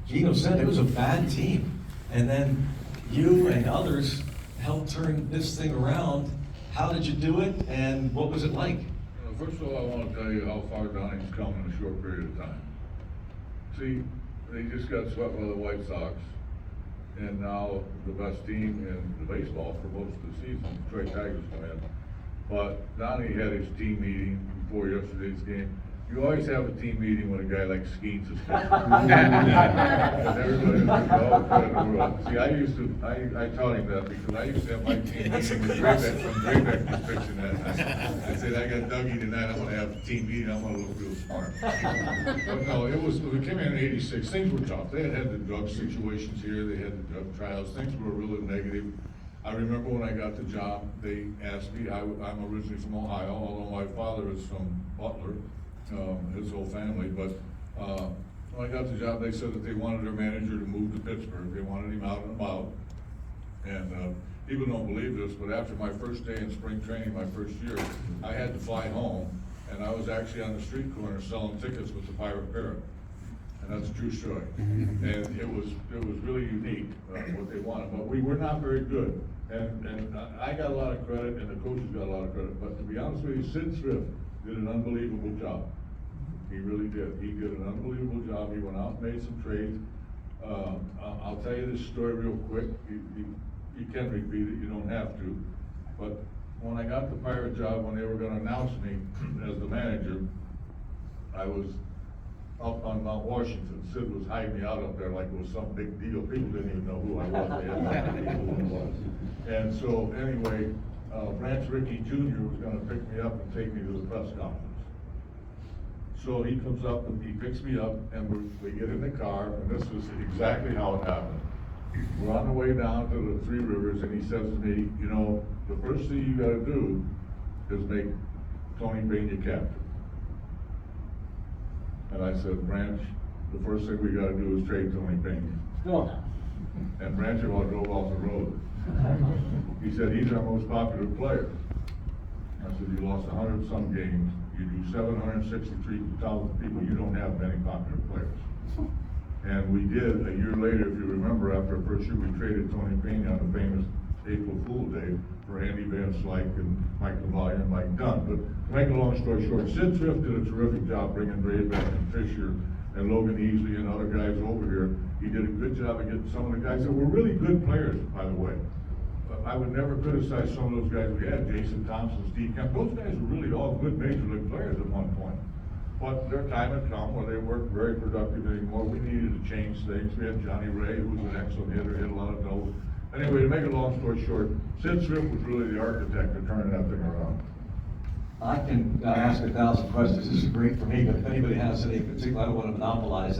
Gino said, it was a bad team. And then you and others helped turn this thing around. How did you do it, and what was it like? First of all, I want to tell you how far Downing's come in a short period of time. See, they just got swept by the White Sox, and now the best team in the baseball for most of the season, Detroit Tigers come in. But Donnie had his team meeting before yesterday's game. You always have a team meeting when a guy like Skeens is pitching. And everybody was like, oh, credit in the world. See, I taught him that because I used to have my team meeting when Draybeck was pitching that night. I said, I got Dougie tonight, I'm gonna have a team meeting, I'm gonna look real smart. But no, we came in '86, things were tough. They had the drug situations here, they had the drug trials, things were really negative. I remember when I got the job, they asked me, I'm originally from Ohio, although my father is from Butler, his whole family, but when I got the job, they said that they wanted their manager to move to Pittsburgh. They wanted him out and about. And people don't believe this, but after my first day in spring training, my first year, I had to fly home, and I was actually on the street corner selling tickets with the Pirate Parrot. And that's a true story. And it was really unique, what they wanted, but we were not very good. And I got a lot of credit, and the coaches got a lot of credit, but to be honest with you, Sid Thrift did an unbelievable job. He really did. He did an unbelievable job. He went out and made some trades. I'll tell you this story real quick. You can repeat it, you don't have to. But when I got the Pirate job, when they were gonna announce me as the manager, I was up on Mount Washington. Sid was hiding me out up there like it was some big deal. People didn't even know who I was. They had no idea who I was. And so anyway, Branch Rickey Jr. was gonna pick me up and take me to the press conference. So he comes up and he picks me up, and we get in the car, and this is exactly how it happened. We're on the way down to the Three Rivers, and he says to me, you know, the first thing you gotta do is make Tony Pena captain. And I said, Branch, the first thing we gotta do is trade Tony Pena. Oh. And Branch about drove off the road. He said, he's our most popular player. I said, you lost 100-some games, you do 763,000 people, you don't have many popular players. And we did, a year later, if you remember, after our first year, we traded Tony Pena on the famous April Fool Day for Andy Van Slyke and Mike LaValliere and Mike Dunn. But to make a long story short, Sid Thrift did a terrific job bringing Draybeck and Fisher and Logan Easley and other guys over here. He did a good job of getting some of the guys that were really good players, by the way. I would never criticize some of those guys we had, Jason Thompson, Steve Kemp. Those guys were really all good major league players at one point. But their time had come where they weren't very productive anymore. We needed to change things. We had Johnny Ray, who was an excellent hitter, hit a lot of doubles. Anyway, to make a long story short, Sid Thrift was really the architect of turning that thing around. I can ask 1,000 questions. This is great for me, but if anybody has any particular, I don't want to monopolize it.